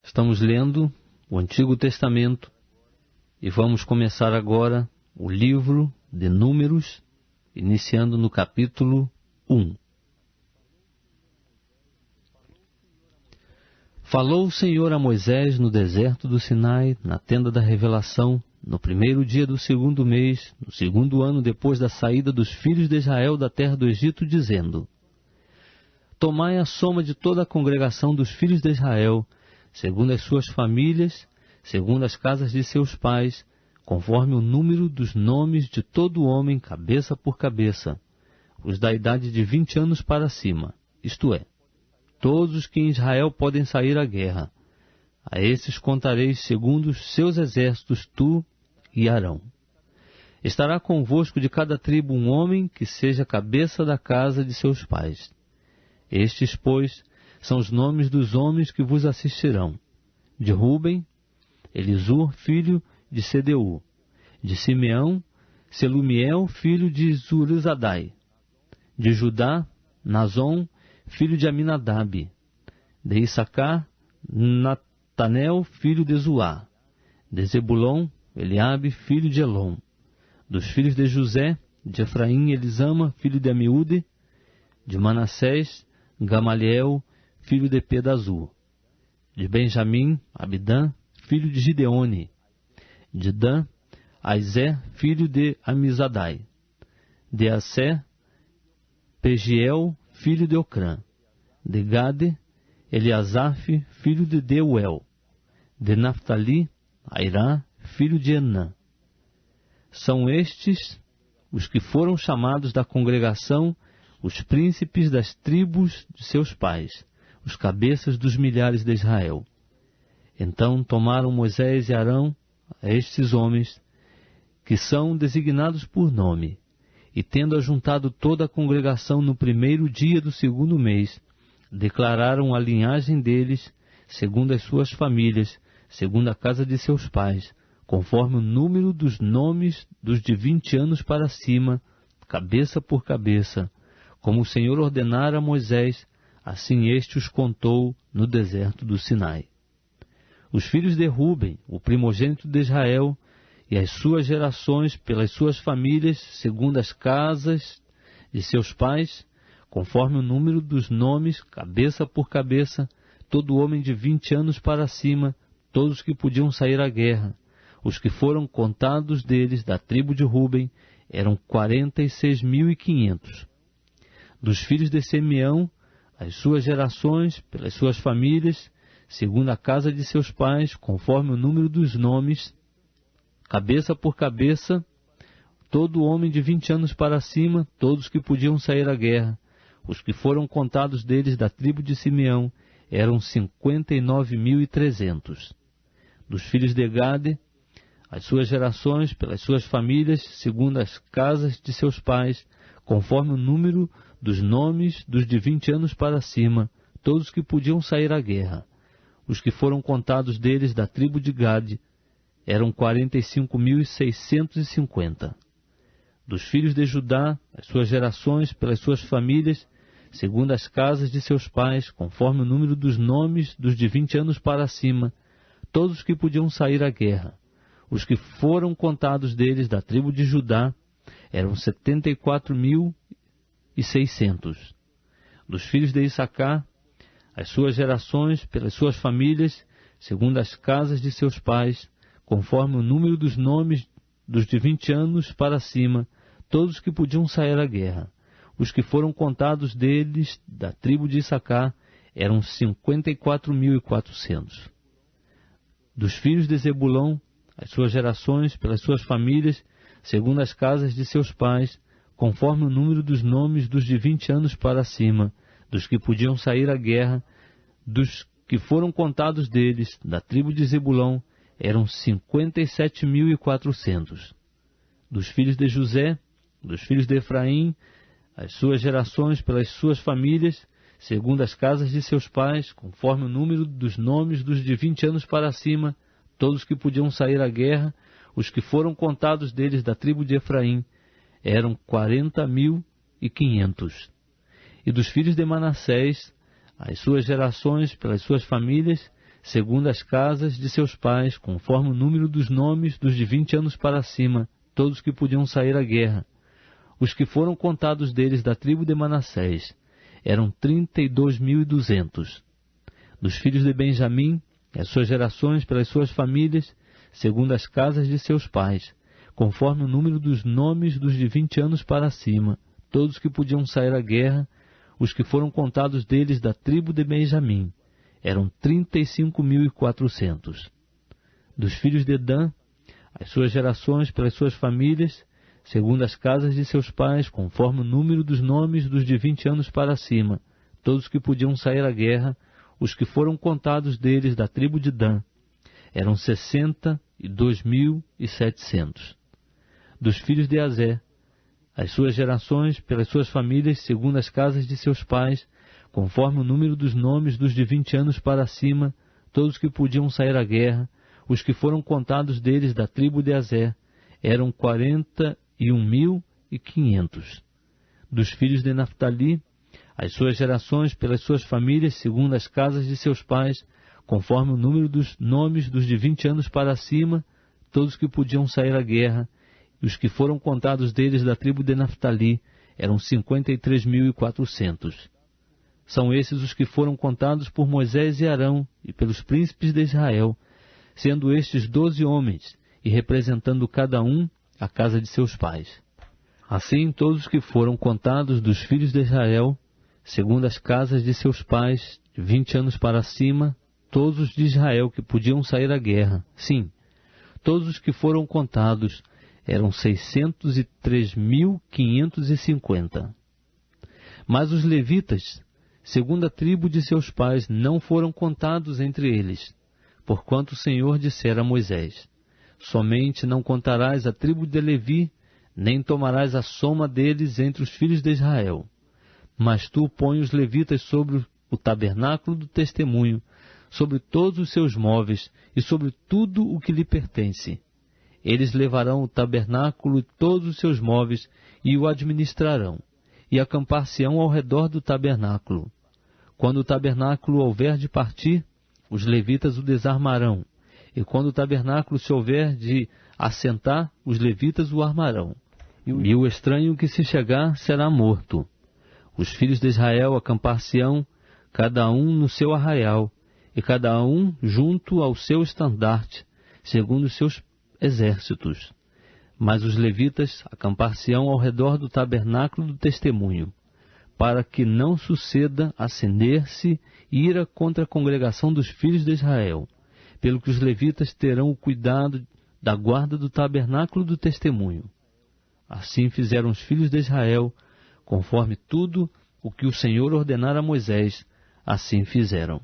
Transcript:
Estamos lendo o Antigo Testamento e vamos começar agora o livro de Números, iniciando no capítulo 1. Falou o Senhor a Moisés no deserto do Sinai, na tenda da revelação, no primeiro dia do segundo mês, no segundo ano depois da saída dos filhos de Israel da terra do Egito, dizendo: Tomai a soma de toda a congregação dos filhos de Israel, segundo as suas famílias, segundo as casas de seus pais, conforme o número dos nomes de todo homem, cabeça por cabeça, os da idade de 20 anos para cima, isto é, todos os que em Israel podem sair à guerra. A esses contareis segundo os seus exércitos, tu e Arão. Estará convosco de cada tribo um homem que seja cabeça da casa de seus pais. Estes, pois, são os nomes dos homens que vos assistirão: de Ruben, Elisur, filho de Sedeu; de Simeão, Selumiel, filho de Zurizadai; de Judá, Nazon, filho de Aminadab; de Issacar, Natanel, filho de Zuá; de Zebulon, Eliabe, filho de Elon; dos filhos de José, de Efraim, Elisama, filho de Amiúde; de Manassés, Gamaliel, filho de Pedazur; de Benjamim, Abidã, filho de Gideone; de Dan, Aizé, filho de Amizadai; de Assé, Pegiel, filho de Ocrã; de Gade, Eliasaf, filho de Deuel; de Naftali, Airá, filho de Enã. São estes os que foram chamados da congregação, os príncipes das tribos de seus pais, os cabeças dos milhares de Israel. Então tomaram Moisés e Arão a estes homens, que são designados por nome, e tendo ajuntado toda a congregação no primeiro dia do segundo mês, declararam a linhagem deles, segundo as suas famílias, segundo a casa de seus pais, conforme o número dos nomes dos de 20 anos para cima, cabeça por cabeça, como o Senhor ordenara a Moisés, assim este os contou no deserto do Sinai. Os filhos de Ruben, o primogênito de Israel, e as suas gerações pelas suas famílias, segundo as casas de seus pais, conforme o número dos nomes, cabeça por cabeça, todo homem de 20 anos para cima, todos que podiam sair à guerra. Os que foram contados deles, da tribo de Ruben, eram 46.500. Dos filhos de Simeão, as suas gerações, pelas suas famílias, segundo a casa de seus pais, conforme o número dos nomes, cabeça por cabeça, todo homem de 20 anos para cima, todos que podiam sair à guerra. Os que foram contados deles, da tribo de Simeão, eram 59.300. Dos filhos de Gade, as suas gerações, pelas suas famílias, segundo as casas de seus pais, conforme o número dos nomes dos de 20 anos para cima, todos que podiam sair à guerra. Os que foram contados deles, da tribo de Gade, eram 45.650. Dos filhos de Judá, as suas gerações, pelas suas famílias, segundo as casas de seus pais, conforme o número dos nomes dos de 20 anos para cima, todos que podiam sair à guerra. Os que foram contados deles, da tribo de Judá, eram 74.600. Dos filhos de Issacar, as suas gerações, pelas suas famílias, segundo as casas de seus pais, conforme o número dos nomes dos de 20 anos para cima, todos que podiam sair à guerra. Os que foram contados deles, da tribo de Issacar, eram 54.400. Dos filhos de Zebulon, as suas gerações, pelas suas famílias, segundo as casas de seus pais, conforme o número dos nomes dos de 20 anos para cima, dos que podiam sair à guerra, dos que foram contados deles, da tribo de Zebulon, eram 57.400. Dos filhos de José, dos filhos de Efraim, as suas gerações pelas suas famílias, segundo as casas de seus pais, conforme o número dos nomes dos de 20 anos para cima, todos que podiam sair à guerra, os que foram contados deles, da tribo de Efraim, eram 40.500. E dos filhos de Manassés, as suas gerações pelas suas famílias, segundo as casas de seus pais, conforme o número dos nomes dos de 20 anos para cima, todos que podiam sair à guerra. Os que foram contados deles da tribo de Manassés eram 32.200. Dos filhos de Benjamim, as suas gerações pelas suas famílias, segundo as casas de seus pais, conforme o número dos nomes dos de 20 anos para cima, todos que podiam sair à guerra, os que foram contados deles da tribo de Benjamim, eram 35.400. Dos filhos de Dan, as suas gerações pelas suas famílias, segundo as casas de seus pais, conforme o número dos nomes dos de 20 anos para cima, todos que podiam sair à guerra, os que foram contados deles da tribo de Dan, eram 62.700. Dos filhos de Azé, as suas gerações pelas suas famílias, segundo as casas de seus pais, conforme o número dos nomes dos de 20 anos para cima, todos que podiam sair à guerra, os que foram contados deles da tribo de Azé, eram 41.500. Dos filhos de Naftali, as suas gerações pelas suas famílias, segundo as casas de seus pais, conforme o número dos nomes dos de 20 anos para cima, todos que podiam sair à guerra, e os que foram contados deles da tribo de Naftali, eram 53.400. São esses os que foram contados por Moisés e Arão e pelos príncipes de Israel, sendo estes 12 homens, e representando cada um a casa de seus pais. Assim, todos os que foram contados dos filhos de Israel, segundo as casas de seus pais, de 20 anos para cima, todos os de Israel que podiam sair à guerra, sim, todos os que foram contados, eram 603.550. Mas os levitas, segundo a tribo de seus pais, não foram contados entre eles, porquanto o Senhor dissera a Moisés: somente não contarás a tribo de Levi, nem tomarás a soma deles entre os filhos de Israel. Mas tu põe os levitas sobre o tabernáculo do testemunho, sobre todos os seus móveis e sobre tudo o que lhe pertence. Eles levarão o tabernáculo e todos os seus móveis e o administrarão, e acampar-se-ão ao redor do tabernáculo. Quando o tabernáculo houver de partir, os levitas o desarmarão, e quando o tabernáculo se houver de assentar, os levitas o armarão. E o estranho que se chegar será morto. Os filhos de Israel acampar-se-ão, cada um no seu arraial, e cada um junto ao seu estandarte, segundo os seus exércitos. Mas os levitas acampar-se-ão ao redor do tabernáculo do testemunho, para que não suceda acender-se ira contra a congregação dos filhos de Israel, pelo que os levitas terão o cuidado da guarda do tabernáculo do testemunho. Assim fizeram os filhos de Israel, conforme tudo o que o Senhor ordenara a Moisés, assim fizeram.